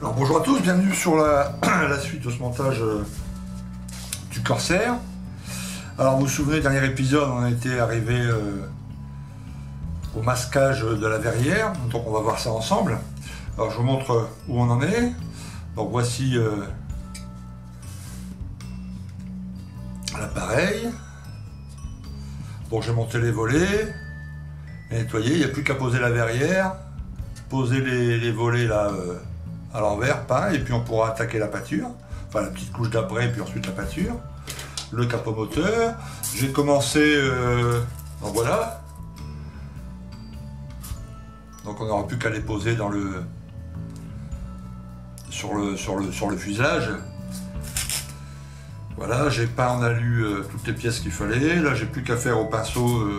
Alors bonjour à tous, bienvenue sur la suite de ce montage du Corsair. Alors vous vous souvenez, dernier épisode, on était arrivé au masquage de la verrière, donc on va voir ça ensemble. Alors je vous montre où on en est. Donc voici l'appareil. Donc j'ai monté les volets, et nettoyé, il n'y a plus qu'à poser la verrière, poser les volets là à l'envers, peint, et puis on pourra attaquer la pâture, enfin la petite couche d'après, puis ensuite la pâture, le capot moteur. J'ai commencé, donc voilà, donc on n'aura plus qu'à les poser dans sur le fuselage. Voilà, j'ai peint en alu toutes les pièces qu'il fallait. Là, j'ai plus qu'à faire au pinceau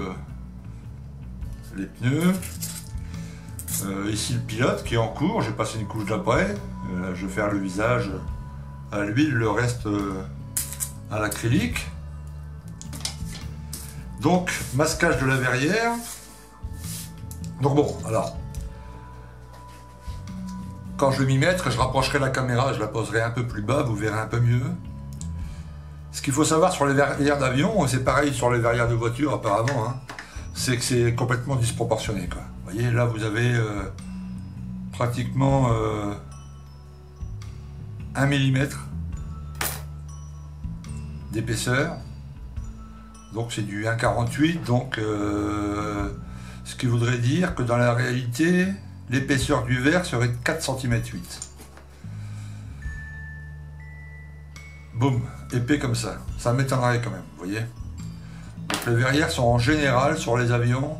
les pneus. Ici le pilote qui est en cours, j'ai passé une couche d'après. Je vais faire le visage à l'huile, le reste à l'acrylique. Donc, masquage de la verrière. Donc bon, alors, quand je vais m'y mettre, je rapprocherai la caméra, je la poserai un peu plus bas, vous verrez un peu mieux. Ce qu'il faut savoir sur les verrières d'avion, c'est pareil sur les verrières de voiture apparemment, hein, c'est que c'est complètement disproportionné, quoi. Vous voyez, là vous avez pratiquement 1 mm d'épaisseur, donc c'est du 1,48, donc ce qui voudrait dire que dans la réalité, l'épaisseur du verre serait de 4,8 cm. Boum, épais comme ça m'étonnerait quand même, vous voyez. Donc les verrières sont en général sur les avions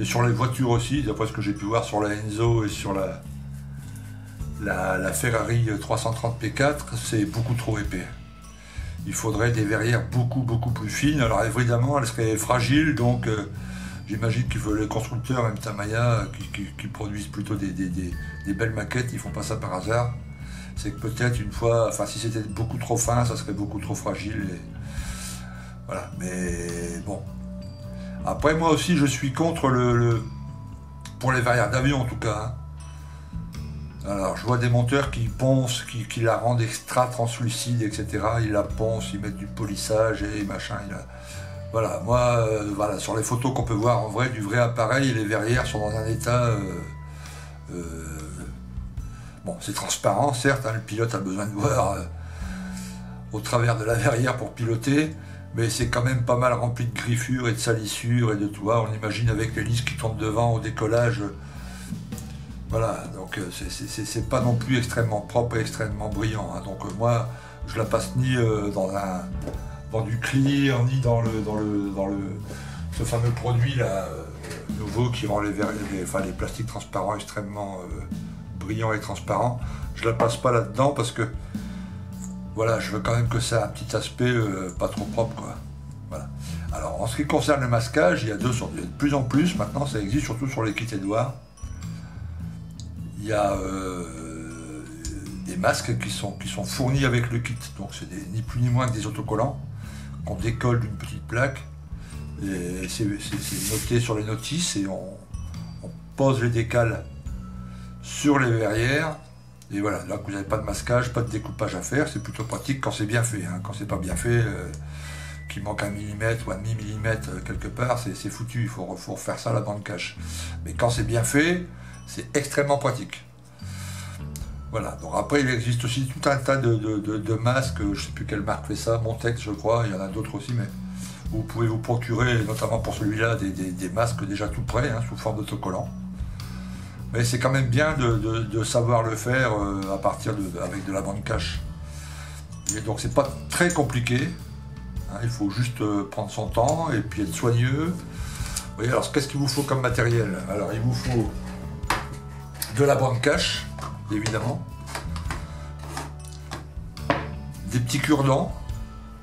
et sur les voitures aussi, d'après ce que j'ai pu voir sur la Enzo et sur la Ferrari 330 P4, c'est beaucoup trop épais. Il faudrait des verrières beaucoup plus fines. Alors évidemment, elles seraient fragiles, donc j'imagine qu'il faut les constructeurs, même Tamiya, qui produisent plutôt des belles maquettes, ils font pas ça par hasard. C'est que peut-être une fois, enfin si c'était beaucoup trop fin, ça serait beaucoup trop fragile. Et voilà, mais bon. Après moi aussi je suis contre pour les verrières d'avion en tout cas. Hein. Alors je vois des monteurs qui poncent, qui la rendent extra translucide, etc. Ils la poncent, ils mettent du polissage et machin. Voilà, moi, voilà, sur les photos qu'on peut voir en vrai, du vrai appareil, les verrières sont dans un état... Bon, c'est transparent, certes, hein, le pilote a besoin de voir au travers de la verrière pour piloter, mais c'est quand même pas mal rempli de griffures et de salissures et de tout. On imagine avec l'hélice qui tourne devant au décollage. Voilà, donc c'est pas non plus extrêmement propre et extrêmement brillant. Hein. Donc moi, je la passe ni dans du clear, ni dans ce fameux produit là nouveau qui rend les plastiques transparents extrêmement brillant et transparent. Je la passe pas là-dedans parce que voilà, je veux quand même que ça ait un petit aspect pas trop propre, quoi. Voilà. Alors en ce qui concerne le masquage, il y a de plus en plus maintenant, ça existe surtout sur les kits Edouard. Il y a des masques qui sont fournis avec le kit, donc c'est ni plus ni moins que des autocollants qu'on décolle d'une petite plaque et c'est noté sur les notices et on pose les décales sur les verrières, et voilà, là vous n'avez pas de masquage, pas de découpage à faire, c'est plutôt pratique quand c'est bien fait, hein. Quand c'est pas bien fait, qu'il manque 1 mm ou 1,5 mm quelque part, c'est foutu, il faut refaire ça à la bande cache. Mais quand c'est bien fait, c'est extrêmement pratique. Voilà, donc après il existe aussi tout un tas de masques, je sais plus quelle marque fait ça, Montex je crois, il y en a d'autres aussi, mais vous pouvez vous procurer, notamment pour celui-là, des masques déjà tout prêts, hein, sous forme d'autocollant. Mais c'est quand même bien de savoir le faire avec de la bande cache. Et donc c'est pas très compliqué, hein, il faut juste prendre son temps et puis être soigneux. Vous voyez, alors qu'est-ce qu'il vous faut comme matériel? Alors il vous faut de la bande cache, évidemment, des petits cure-dents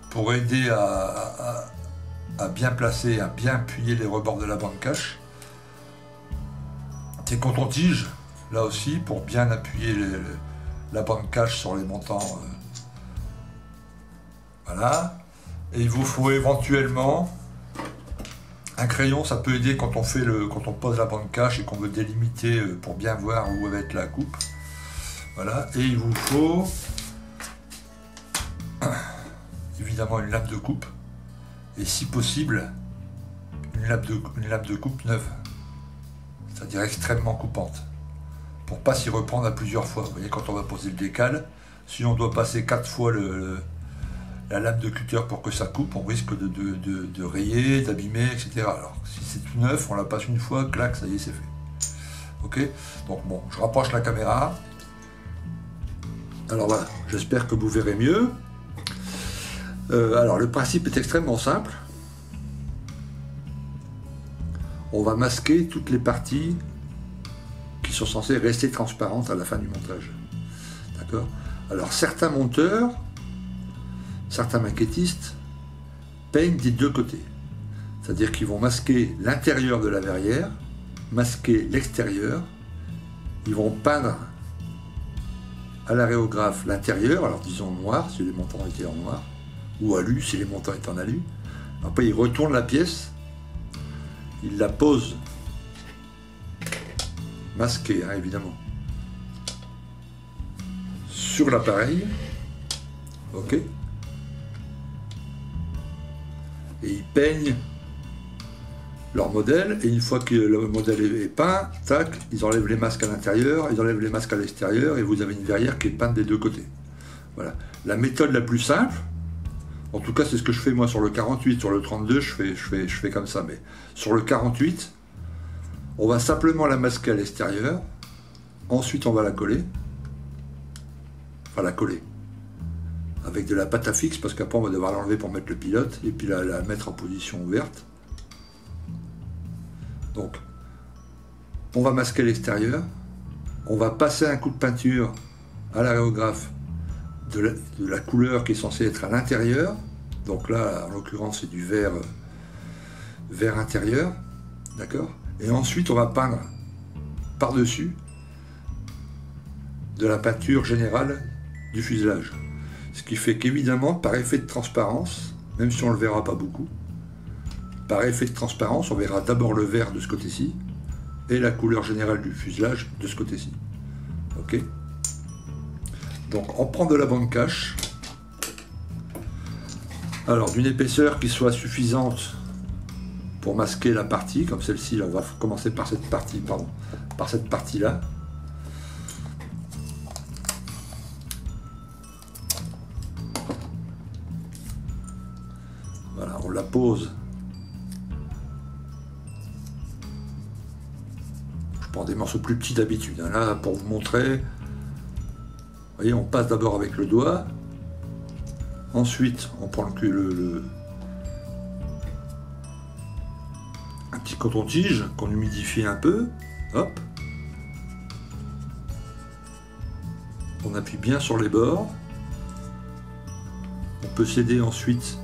pour aider à bien placer, à bien appuyer les rebords de la bande cache. Des cotons-tiges, là aussi, pour bien appuyer la bande cache sur les montants. Voilà. Et il vous faut éventuellement un crayon, ça peut aider quand on pose la bande cache et qu'on veut délimiter pour bien voir où va être la coupe. Voilà, et il vous faut évidemment une lame de coupe, et si possible, une lame de coupe neuve, c'est-à-dire extrêmement coupante, pour pas s'y reprendre à plusieurs fois. Vous voyez, quand on va poser le décal, si on doit passer 4 fois la lame de cutter pour que ça coupe, on risque de rayer, d'abîmer, etc. Alors, si c'est tout neuf, on la passe une fois, clac, ça y est, c'est fait. Ok? Donc bon, je rapproche la caméra. Alors voilà, j'espère que vous verrez mieux. Alors, le principe est extrêmement simple. On va masquer toutes les parties qui sont censées rester transparentes à la fin du montage. D'accord? Alors, certains monteurs, certains maquettistes peignent des deux côtés. C'est-à-dire qu'ils vont masquer l'intérieur de la verrière, masquer l'extérieur, ils vont peindre à l'aréographe l'intérieur, alors disons noir si les montants étaient en noir, ou alu si les montants étaient en alu. Après ils retournent la pièce, ils la posent masquée, hein, évidemment, sur l'appareil, ok, et ils peignent leur modèle, et une fois que le modèle est peint, tac, ils enlèvent les masques à l'intérieur, ils enlèvent les masques à l'extérieur, et vous avez une verrière qui est peinte des deux côtés. Voilà. La méthode la plus simple, en tout cas c'est ce que je fais moi sur le 48, sur le 32 je fais comme ça, mais sur le 48, on va simplement la masquer à l'extérieur, ensuite on va la coller, enfin la coller, avec de la pâte à fixe, parce qu'après on va devoir l'enlever pour mettre le pilote, et puis la mettre en position ouverte. Donc, on va masquer l'extérieur, on va passer un coup de peinture à l'aréographe de la couleur qui est censée être à l'intérieur. Donc là, en l'occurrence, c'est du vert intérieur, d'accord? Et ensuite, on va peindre par-dessus de la peinture générale du fuselage. Ce qui fait qu'évidemment, par effet de transparence, même si on ne le verra pas beaucoup, par effet de transparence, on verra d'abord le vert de ce côté-ci et la couleur générale du fuselage de ce côté-ci. Ok? Donc on prend de la bande cache, alors d'une épaisseur qui soit suffisante pour masquer la partie, comme celle-ci, là on va commencer par cette partie, pardon, par cette partie-là. Voilà, on la pose. Je prends des morceaux plus petits d'habitude. Hein. Là, pour vous montrer, vous voyez, on passe d'abord avec le doigt. Ensuite, on prend un petit coton-tige qu'on humidifie un peu. Hop. On appuie bien sur les bords. On peut s'aider ensuite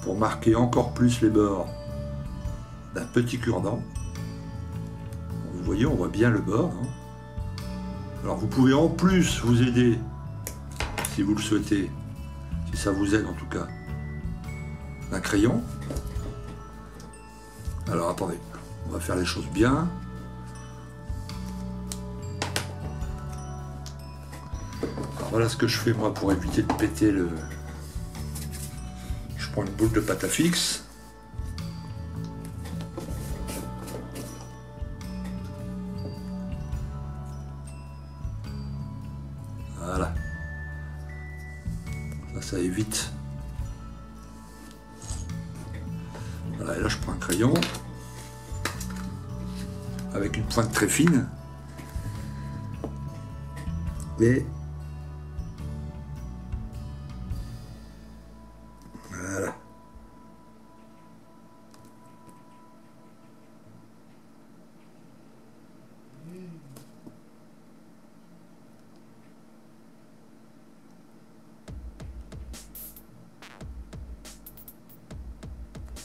pour marquer encore plus les bords d'un petit cure-dent. Vous voyez, on voit bien le bord. Hein. Alors vous pouvez en plus vous aider, si vous le souhaitez, si ça vous aide en tout cas, d'un crayon. Alors attendez, on va faire les choses bien. Alors voilà ce que je fais moi pour éviter de péter le... Je prends une boule de pâte à fixe. Voilà. Ça évite. Voilà, et là je prends un crayon avec une pointe très fine. Et voilà.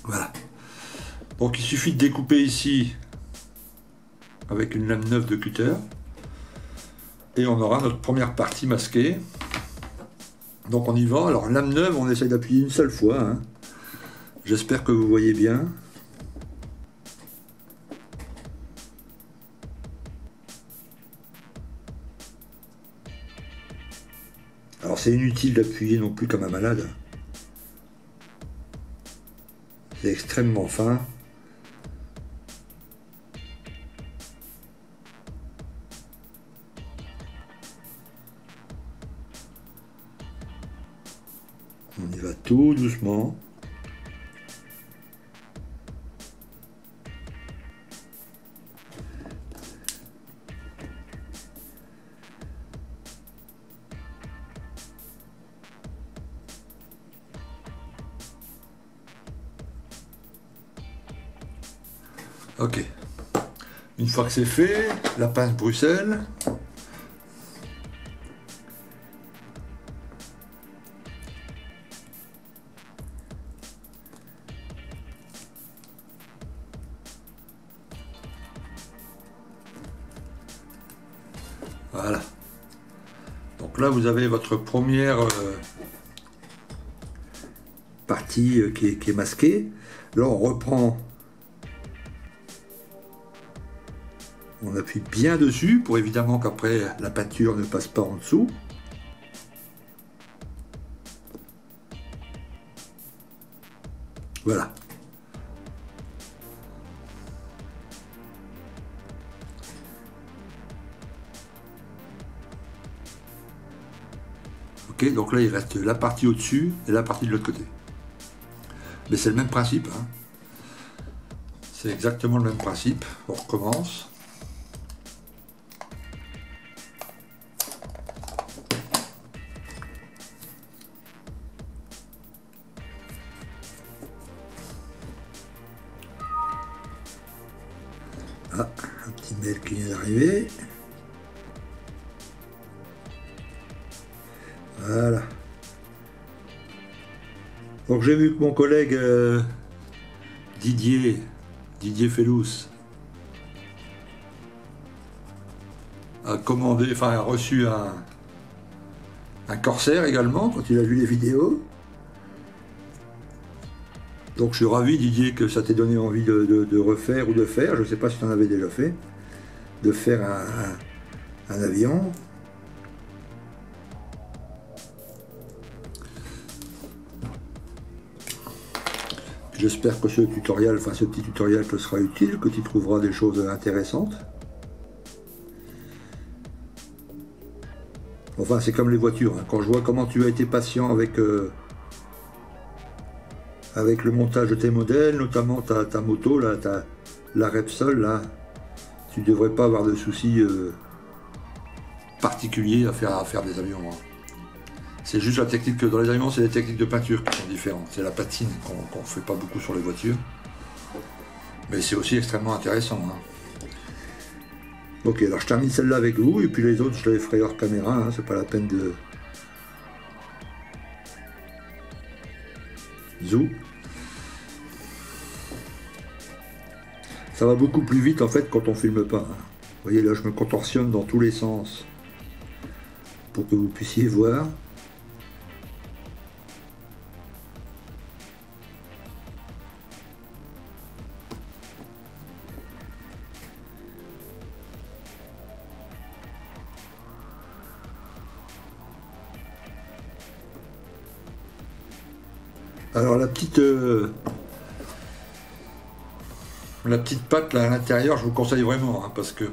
Voilà. Donc il suffit de découper ici avec une lame neuve de cutter et on aura notre première partie masquée. Donc on y va. Alors lame neuve, on essaye d'appuyer une seule fois. Hein. J'espère que vous voyez bien. c'est inutile d'appuyer non plus comme un malade. C'est extrêmement fin. On y va tout doucement. Ok. Une fois que c'est fait, la pince Bruxelles. Voilà. Donc là, vous avez votre première partie qui est masquée. Là, on reprend. On appuie bien dessus pour évidemment qu'après la peinture ne passe pas en dessous. Voilà. Ok, donc là il reste la partie au-dessus et la partie de l'autre côté. Mais c'est le même principe, hein. C'est exactement le même principe. On recommence. Ah, un petit mail qui vient d'arriver. Voilà. Donc j'ai vu que mon collègue Didier Fellous a commandé, enfin a reçu un Corsair également quand il a vu les vidéos. Donc je suis ravi Didier que ça t'ait donné envie de refaire ou de faire, je ne sais pas si tu en avais déjà fait, de faire un avion. J'espère que ce tutoriel, enfin ce petit tutoriel te sera utile, que tu trouveras des choses intéressantes. Enfin c'est comme les voitures, hein. Quand je vois comment tu as été patient avec le montage de tes modèles, notamment ta moto, là, la Repsol, là, tu ne devrais pas avoir de soucis particuliers à faire des avions, hein. C'est juste la technique que dans les avions, c'est les techniques de peinture qui sont différentes. C'est la patine qu'on ne fait pas beaucoup sur les voitures. Mais c'est aussi extrêmement intéressant, hein. Ok, alors je termine celle-là avec vous, et puis les autres, je les ferai hors caméra, hein, c'est pas la peine de... Zou. Ça va beaucoup plus vite en fait quand on filme pas, hein. Vous voyez là, je me contorsionne dans tous les sens pour que vous puissiez voir. Alors la petite patte là à l'intérieur, je vous conseille vraiment, hein, parce que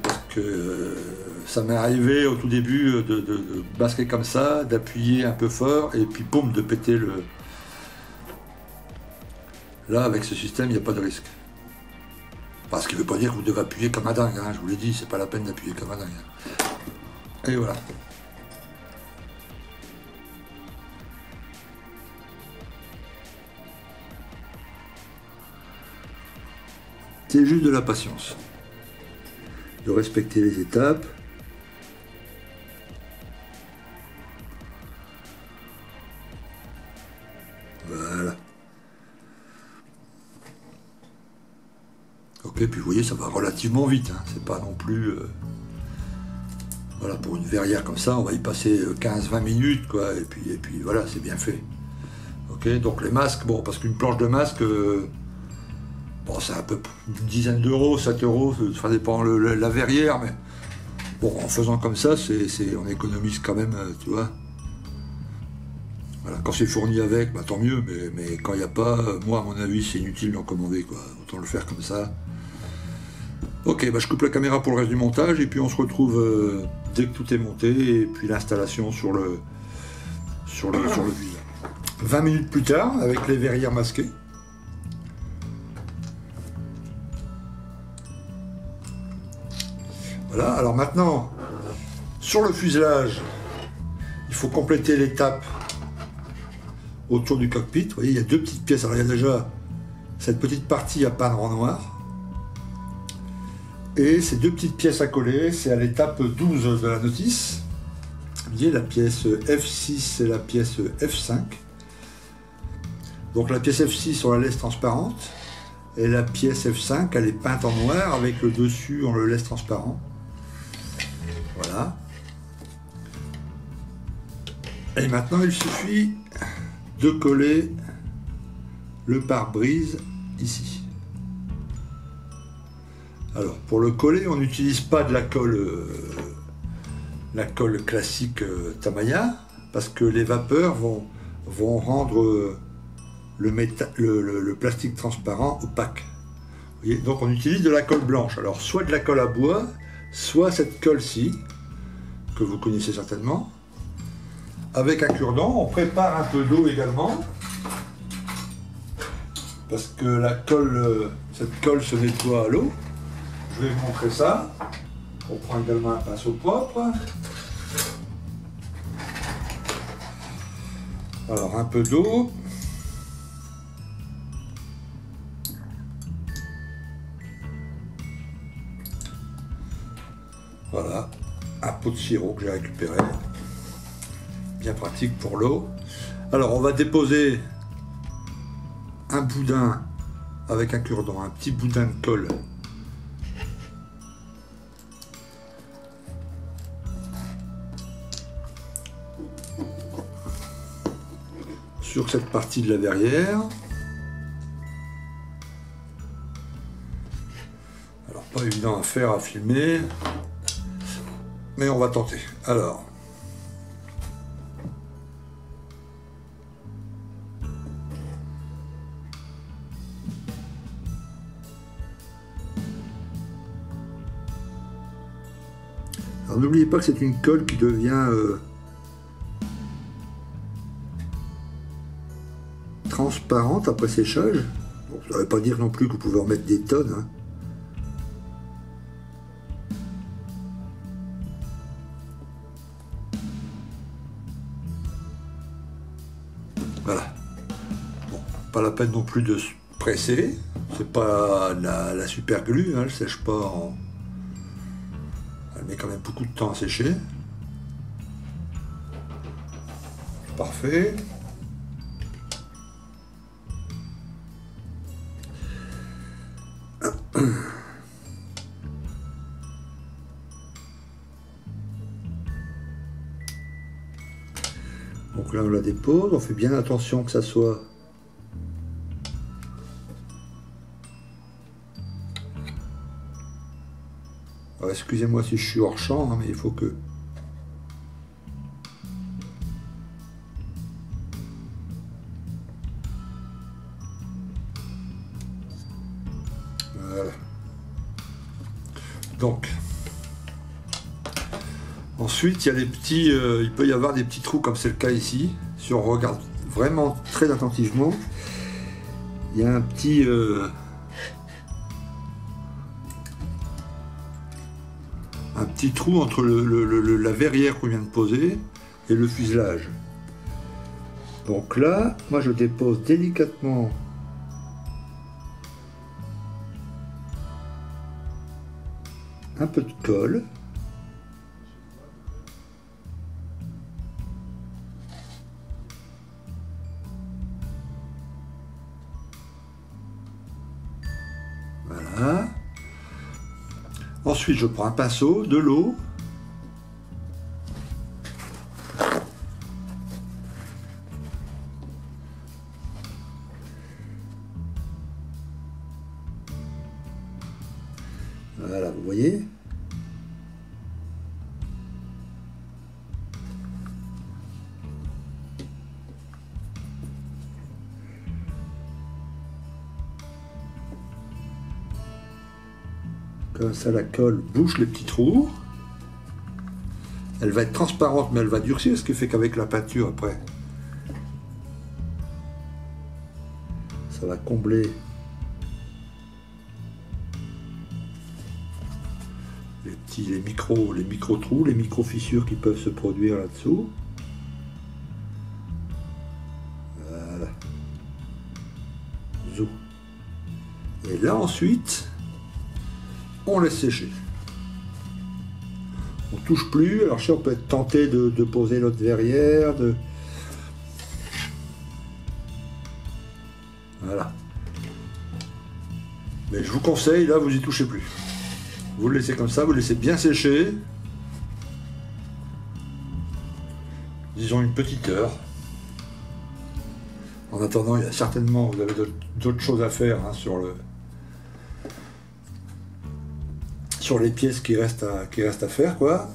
ça m'est arrivé au tout début de basquer comme ça, d'appuyer un peu fort et puis boum, de péter le... Là avec ce système il n'y a pas de risque. Parce qu'il ne veut pas dire que vous devez appuyer comme un dingue, hein, je vous l'ai dit, c'est pas la peine d'appuyer comme un dingue. Et voilà. C'est juste de la patience, de respecter les étapes. Voilà. Ok, puis vous voyez, ça va relativement vite, hein. C'est pas non plus... Voilà, pour une verrière comme ça, on va y passer 15-20 minutes, quoi, et puis voilà, c'est bien fait. Ok, donc les masques, bon, parce qu'une planche de masque... Bon, c'est un peu une dizaine d'euros, 7 euros, ça dépend la verrière, mais bon, en faisant comme ça, on économise quand même, tu vois. Voilà, quand c'est fourni avec, bah, tant mieux, mais quand il n'y a pas, moi à mon avis c'est inutile d'en commander, quoi. Autant le faire comme ça. Ok, bah, je coupe la caméra pour le reste du montage et puis on se retrouve dès que tout est monté et puis l'installation sur le visuel. 20 minutes plus tard, avec les verrières masquées. Voilà, alors maintenant, sur le fuselage, il faut compléter l'étape autour du cockpit. Vous voyez, il y a deux petites pièces. Alors il y a déjà cette petite partie à peindre en noir. Et ces deux petites pièces à coller, c'est à l'étape 12 de la notice. Vous voyez, la pièce F6 et la pièce F5. Donc la pièce F6, on la laisse transparente. Et la pièce F5, elle est peinte en noir. Avec le dessus, on le laisse transparent. Voilà. Et maintenant, il suffit de coller le pare-brise ici. Alors, pour le coller, on n'utilise pas de la colle classique Tamiya, parce que les vapeurs vont rendre le plastique transparent opaque. Vous voyez, donc on utilise de la colle blanche. Alors, soit de la colle à bois, soit cette colle-ci, que vous connaissez certainement. Avec un cure-dent, on prépare un peu d'eau également, parce que cette colle se nettoie à l'eau. Je vais vous montrer ça. On prend également un pinceau propre. Alors un peu d'eau. Voilà, un pot de sirop que j'ai récupéré. Bien pratique pour l'eau. Alors on va déposer un boudin avec un cure-dent, un petit boudin de colle. Sur cette partie de la verrière. Alors pas évident à faire, à filmer, mais on va tenter. Alors. Alors n'oubliez pas que c'est une colle qui devient transparente après séchage. Bon, ça ne veut pas dire non plus que vous pouvez en mettre des tonnes. Hein. Voilà. Bon, pas la peine non plus de se presser. C'est pas la super glue, hein, elle sèche pas en... Elle met quand même beaucoup de temps à sécher. Parfait. Donc là on la dépose, on fait bien attention que ça soit excusez-moi si je suis hors champ, hein, mais il faut que... Voilà. Donc, ensuite, il y a des petits... il peut y avoir des petits trous comme c'est le cas ici. Si on regarde vraiment très attentivement, il y a un petit... un petit trou entre la verrière qu'on vient de poser et le fuselage. Donc là, moi je dépose délicatement un peu de colle. Voilà. Ensuite, je prends un pinceau, de l'eau. Voilà, vous voyez. Comme ça, la colle bouche les petits trous. Elle va être transparente, mais elle va durcir, ce qui fait qu'avec la peinture, après, ça va combler les micro trous, les micro fissures qui peuvent se produire là-dessous. Voilà. Zou. Et là ensuite, on laisse sécher. On touche plus. Alors ça, on peut être tenté de poser notre verrière, voilà. Mais je vous conseille, là, vous y touchez plus. Vous le laissez comme ça, vous le laissez bien sécher. Disons une petite heure. En attendant, il y a certainement, vous avez d'autres choses à faire hein, sur les pièces qui restent à faire, quoi.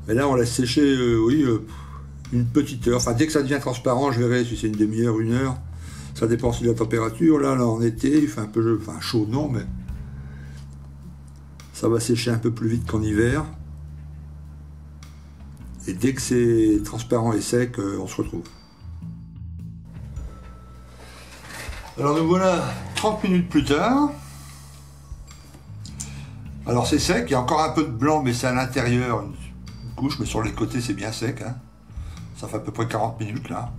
Mais là, on laisse sécher, une petite heure. Enfin, dès que ça devient transparent, je verrai si c'est une demi-heure, une heure. Ça dépend aussi de la température. Là, en été, il fait un peu chaud, non, mais ça va sécher un peu plus vite qu'en hiver. Et dès que c'est transparent et sec, on se retrouve. Alors nous voilà 30 minutes plus tard. Alors c'est sec, il y a encore un peu de blanc, mais c'est à l'intérieur, une couche, mais sur les côtés c'est bien sec. Hein. Ça fait à peu près 40 minutes là.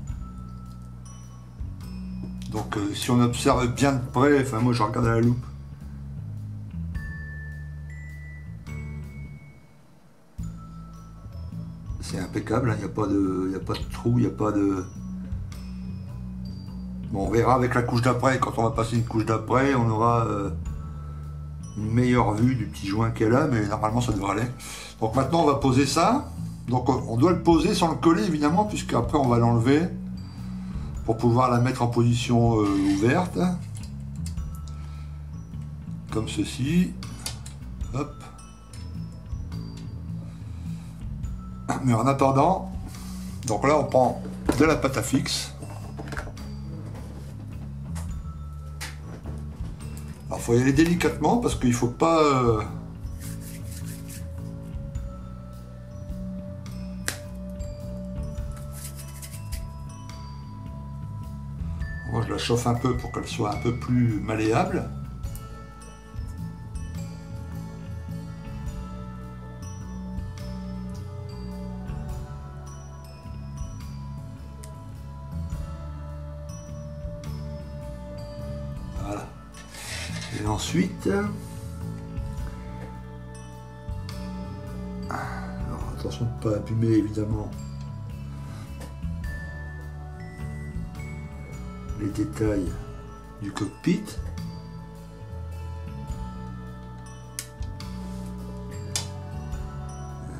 Donc si on observe bien de près, enfin moi je regarde à la loupe. C'est impeccable, il n'y a pas de trou, il n'y a pas de... Bon, on verra avec la couche d'après, quand on va passer une couche d'après, on aura une meilleure vue du petit joint qu'elle a, mais normalement ça devrait aller. Donc maintenant on va poser ça. Donc on doit le poser sans le coller évidemment, puisqu'après on va l'enlever pour pouvoir la mettre en position ouverte. Comme ceci. Hop. Mais en attendant, donc là on prend de la pâte à fixe. Alors il faut y aller délicatement parce qu'il ne faut pas... Moi je la chauffe un peu pour qu'elle soit un peu plus malléable. Voilà. Et ensuite... Alors attention de ne pas abîmer évidemment les détails du cockpit.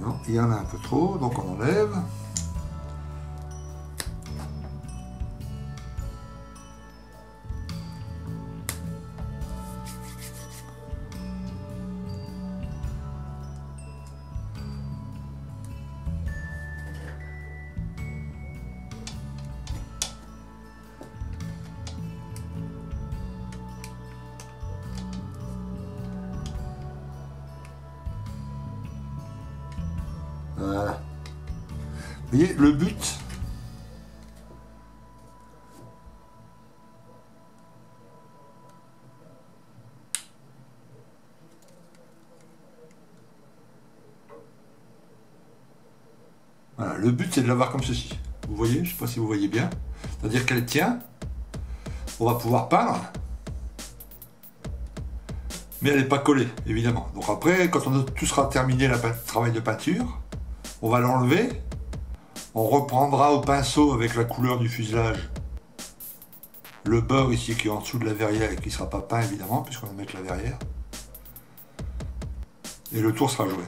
Non, il y en a un peu trop, donc on enlève. Voilà. Vous voyez, le but, voilà, le but c'est de l'avoir comme ceci. Vous voyez, je ne sais pas si vous voyez bien. C'est-à-dire qu'elle tient, on va pouvoir peindre, mais elle n'est pas collée, évidemment. Donc après, quand tout sera terminé, le travail de peinture, on va l'enlever, on reprendra au pinceau avec la couleur du fuselage le bord ici qui est en dessous de la verrière et qui ne sera pas peint évidemment puisqu'on va mettre la verrière. Et le tour sera joué.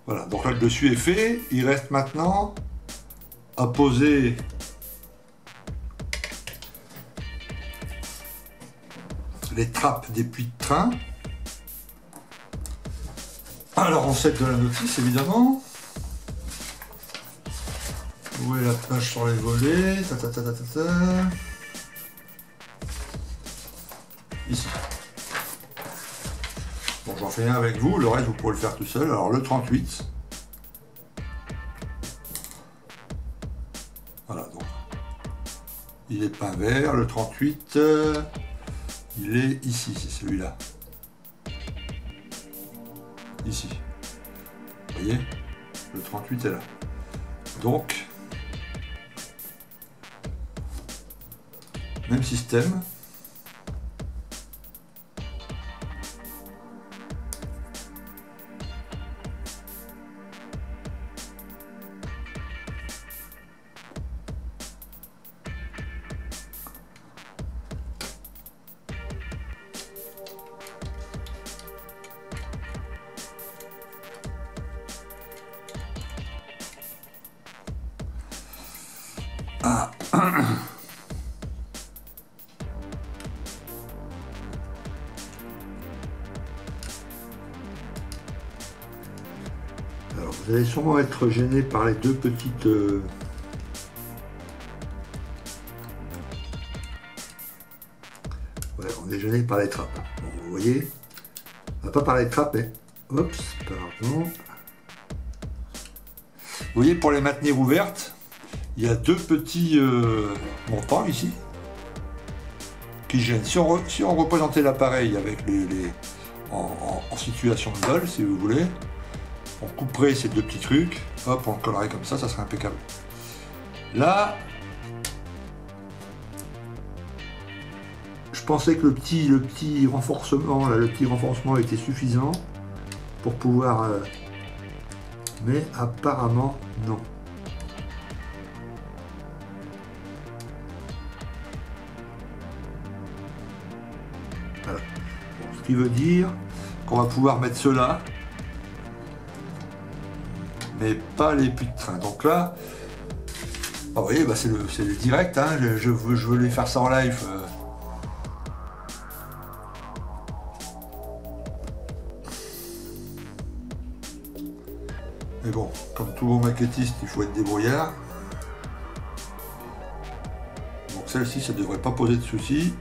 Voilà, donc là le dessus est fait, il reste maintenant à poser les trappes des puits de train. Alors on set de la notice évidemment. Où est la plage sur les volets? Ici. j'en fais un avec vous, le reste vous pourrez le faire tout seul. Alors le 38. Voilà, donc il est peint vert, le 38, il est ici, c'est celui-là. Ici. Vous voyez? Le 38 est là. Donc, même système. Ah. Alors, vous allez sûrement être gêné par les deux petites... Ouais, on est gêné par les trappes. Bon, vous voyez, pas par les trappes, mais... Oups, pardon. Vous voyez, pour les maintenir ouvertes, il y a deux petits montants ici qui gênent. Si on représentait l'appareil avec en situation de vol, si vous voulez, on couperait ces deux petits trucs, hop, on le collerait comme ça serait impeccable. Là, je pensais que le petit renforcement, là, le petit renforcement était suffisant pour pouvoir... mais apparemment, non. Voilà. Bon, ce qui veut dire qu'on va pouvoir mettre cela, mais pas les puits de train. Donc là, vous voyez, bah c'est le direct, hein, je veux les faire ça en live. Mais bon, comme tout bon maquettiste, il faut être débrouillard. Donc celle-ci, ça ne devrait pas poser de soucis.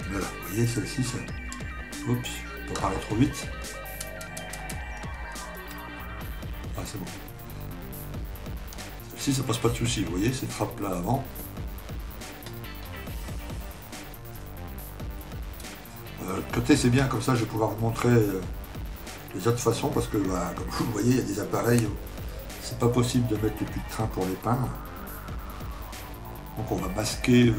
Voilà, vous voyez, celle-ci, ça... Oups, je peux parler trop vite. Ah, c'est bon. Celle-ci, ça passe pas de soucis, vous voyez, ces trappes là avant. Côté, c'est bien, comme ça, je vais pouvoir vous montrer les autres façons, parce que, bah, comme vous le voyez, il y a des appareils où c'est pas possible de mettre le puits de train pour les peindre. Donc, on va masquer...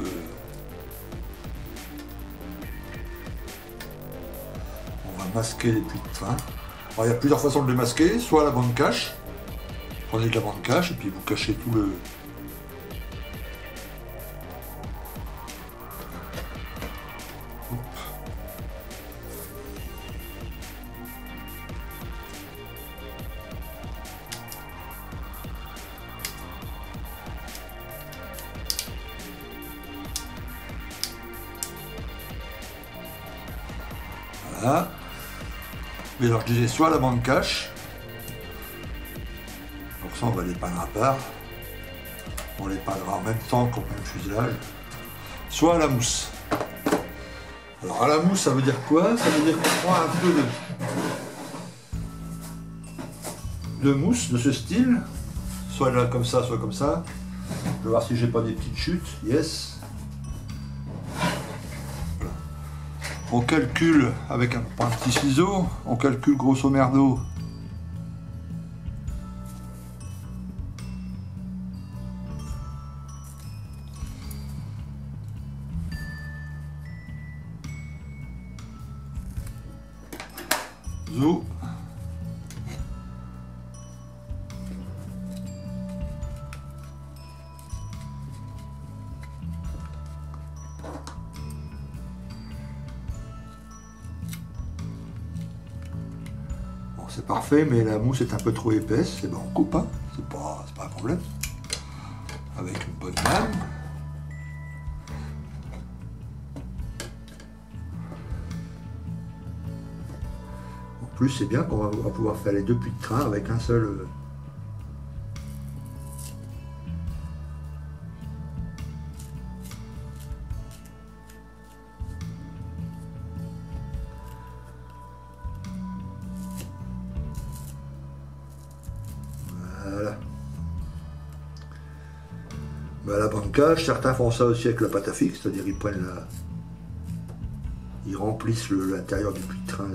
masquer les puits de train. Alors, il y a plusieurs façons de les masquer, soit la bande cache, prenez de la bande cache et puis vous cachez tout le... Hop. Voilà. Mais alors je disais soit la bande cache, donc ça on va les peindre à part, on les peindra en même temps qu'on peint le fuselage, soit à la mousse. Alors à la mousse ça veut dire quoi? Ça veut dire qu'on prend un peu de mousse de ce style, soit là comme ça, soit comme ça. Je vais voir si j'ai pas des petites chutes, yes. On calcule avec un petit ciseau, on calcule grosso merdo zo. c'est parfait, mais la mousse est un peu trop épaisse, et ben on coupe, hein. C'est pas un problème. Avec une bonne lame. En plus, c'est bien qu'on va pouvoir faire les deux puits de train avec un seul. Voilà. Ben, la bancage, certains font ça aussi avec la pâte à fixe, c'est-à-dire ils prennent la. Ils remplissent l'intérieur du puits de train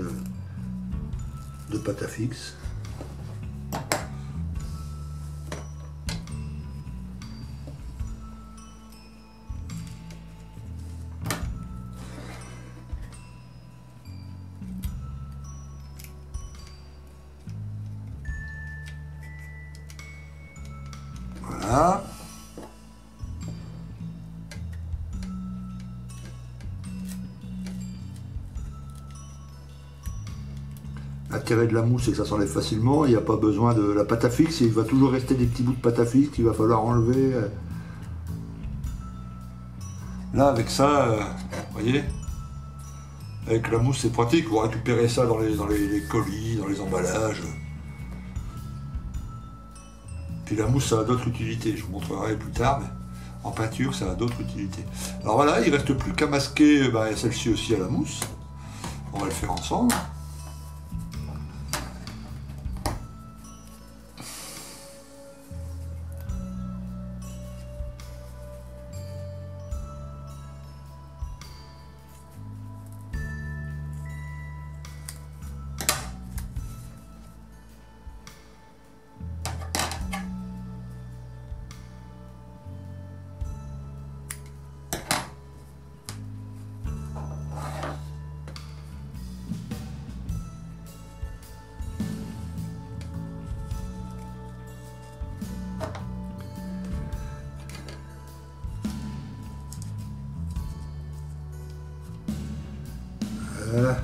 de pâte à fixe. Voilà. L'intérêt de la mousse, c'est que ça s'enlève facilement, il n'y a pas besoin de la pâte à fixe, il va toujours rester des petits bouts de pâte à fixe qu'il va falloir enlever. Là, avec ça, vous voyez, avec la mousse, c'est pratique, vous récupérez ça dans les colis, dans les emballages. Puis la mousse, ça a d'autres utilités, je vous montrerai plus tard, mais en peinture, ça a d'autres utilités. Alors voilà, il ne reste plus qu'à masquer celle-ci aussi à la mousse. On va le faire ensemble. Voilà.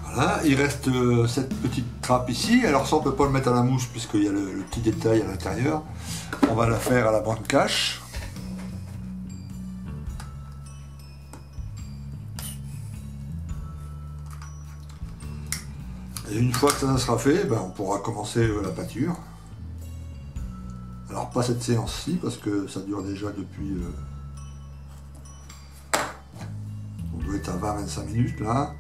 Voilà, il reste cette petite trappe ici. Alors ça, on ne peut pas le mettre à la mousse puisqu'il y a le petit détail à l'intérieur. On va la faire à la bande cache. Et une fois que ça sera fait, on pourra commencer la peinture. Alors pas cette séance-ci parce que ça dure déjà depuis... on doit être à 20-25 minutes là.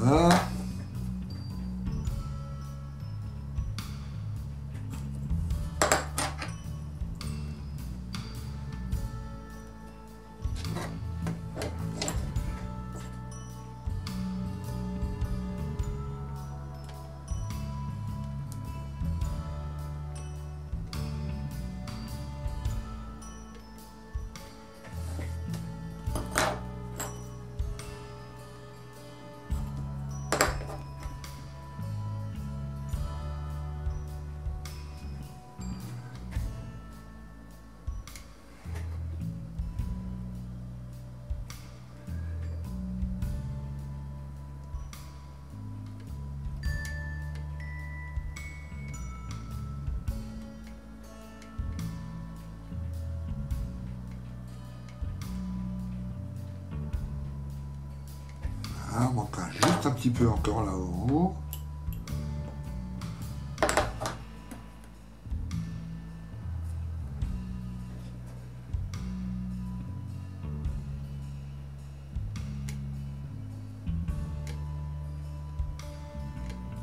Voilà. Ah, on manque juste un petit peu encore là-haut.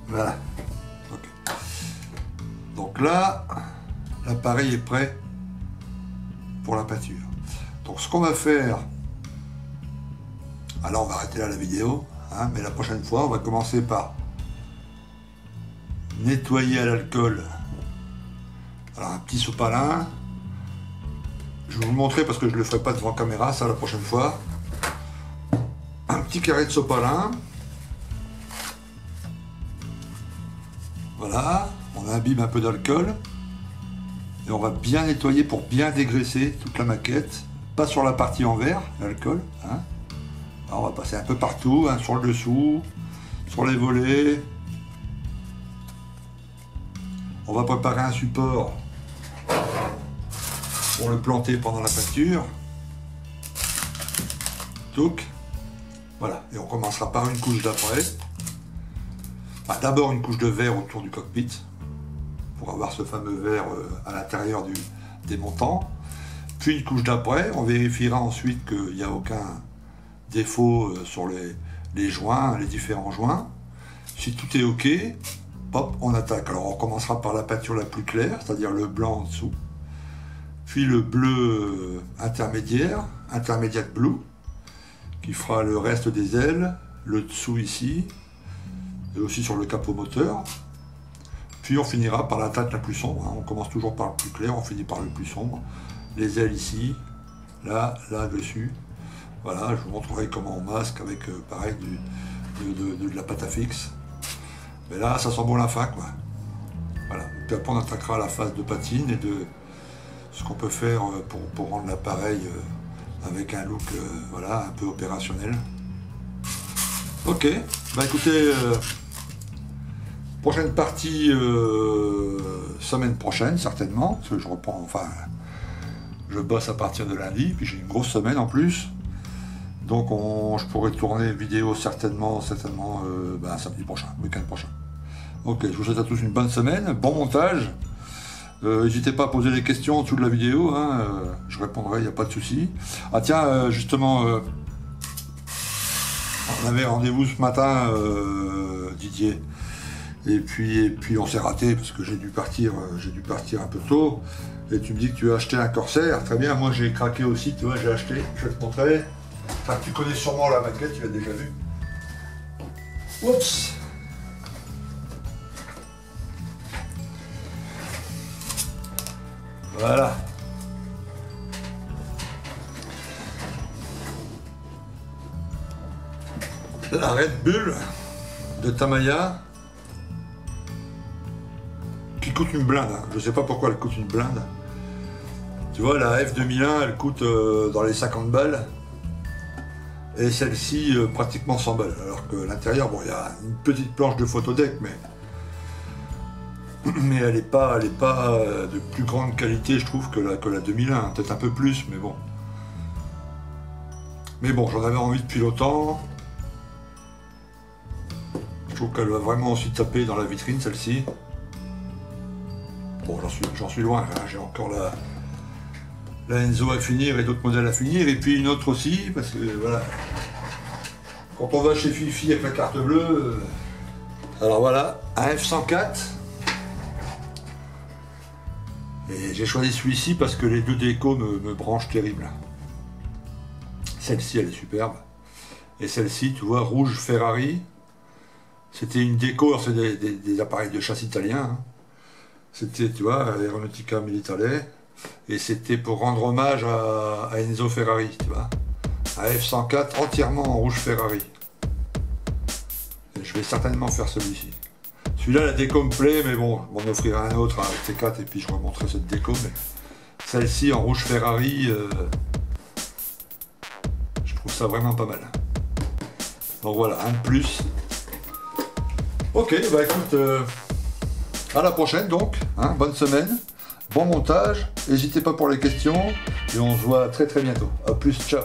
Voilà. Okay. Donc là, l'appareil est prêt pour la peinture. Donc ce qu'on va faire, alors on va arrêter là la vidéo, hein, mais la prochaine fois on va commencer par nettoyer à l'alcool. Alors un petit sopalin. Je vais vous le montrer parce que je ne le ferai pas devant caméra, ça la prochaine fois. Un petit carré de sopalin. Voilà, on imbibe un peu d'alcool. Et on va bien nettoyer pour bien dégraisser toute la maquette. Pas sur la partie en verre, l'alcool. Hein. On va passer un peu partout, hein, sur le dessous, sur les volets. On va préparer un support pour le planter pendant la peinture. Donc, voilà. Et on commencera par une couche d'après. Enfin, d'abord une couche de verre autour du cockpit, pour avoir ce fameux verre à l'intérieur des montants. Puis une couche d'après, on vérifiera ensuite qu'il n'y a aucun défaut sur les joints, les différents joints. Si tout est OK, hop, on attaque. Alors on commencera par la peinture la plus claire, c'est-à-dire le blanc en dessous. Puis le bleu intermédiaire blue, qui fera le reste des ailes, le dessous ici, et aussi sur le capot moteur. Puis on finira par la teinte la plus sombre, hein. On commence toujours par le plus clair, on finit par le plus sombre. Les ailes ici, là dessus. Voilà, je vous montrerai comment on masque avec pareil de la pâte à fixe. Mais là, ça sent bon la fin, quoi. Voilà. Puis après, on attaquera la phase de patine et de ce qu'on peut faire pour rendre l'appareil avec un look voilà, un peu opérationnel. Ok, bah écoutez, prochaine partie semaine prochaine certainement, parce que je reprends, enfin, je bosse à partir de lundi, puis j'ai une grosse semaine en plus. Donc je pourrais tourner vidéo certainement samedi prochain, week-end prochain. Ok, je vous souhaite à tous une bonne semaine, bon montage. N'hésitez pas à poser des questions en dessous de la vidéo, hein, je répondrai, il n'y a pas de souci. Ah tiens, justement, on avait rendez-vous ce matin, Didier, et puis on s'est raté parce que j'ai dû partir un peu tôt. Et tu me dis que tu as acheté un Corsair, très bien, moi j'ai craqué aussi, tu vois, j'ai acheté, je vais te montrer. Enfin, tu connais sûrement la maquette, tu l'as déjà vue. Oups! Voilà. La Red Bull de Tamiya qui coûte une blinde. Hein. Je sais pas pourquoi elle coûte une blinde. Tu vois, la F2001, elle coûte dans les 50 balles. Et celle-ci, pratiquement 100 balles. Alors que l'intérieur, bon, il y a une petite planche de photodeck, mais elle n'est pas de plus grande qualité, je trouve, que la 2001. Peut-être un peu plus, mais bon. Mais bon, j'en avais envie depuis longtemps. Je trouve qu'elle va vraiment aussi taper dans la vitrine, celle-ci. Bon, j'en suis loin, hein. J'ai encore la Enzo à finir et d'autres modèles à finir, et puis une autre aussi, parce que voilà, quand on va chez Fifi avec la carte bleue, alors voilà, un F104, et j'ai choisi celui-ci parce que les deux décos me branchent terrible. Celle-ci elle est superbe, et celle-ci, tu vois, rouge Ferrari, c'était une déco, c'est des appareils de chasse italiens, hein. C'était, tu vois, Aeronautica Militare. Et c'était pour rendre hommage à Enzo Ferrari, tu vois. Un F104 entièrement en rouge Ferrari. Et je vais certainement faire celui-ci. Celui-là, la déco me plaît, mais bon, on m'en offrira un autre avec T4 et puis je remonterai cette déco. Mais celle-ci en rouge Ferrari, je trouve ça vraiment pas mal. Donc voilà, un de plus. Ok, bah écoute, à la prochaine donc, hein, bonne semaine. Bon montage, n'hésitez pas pour les questions et on se voit très bientôt. A plus, ciao.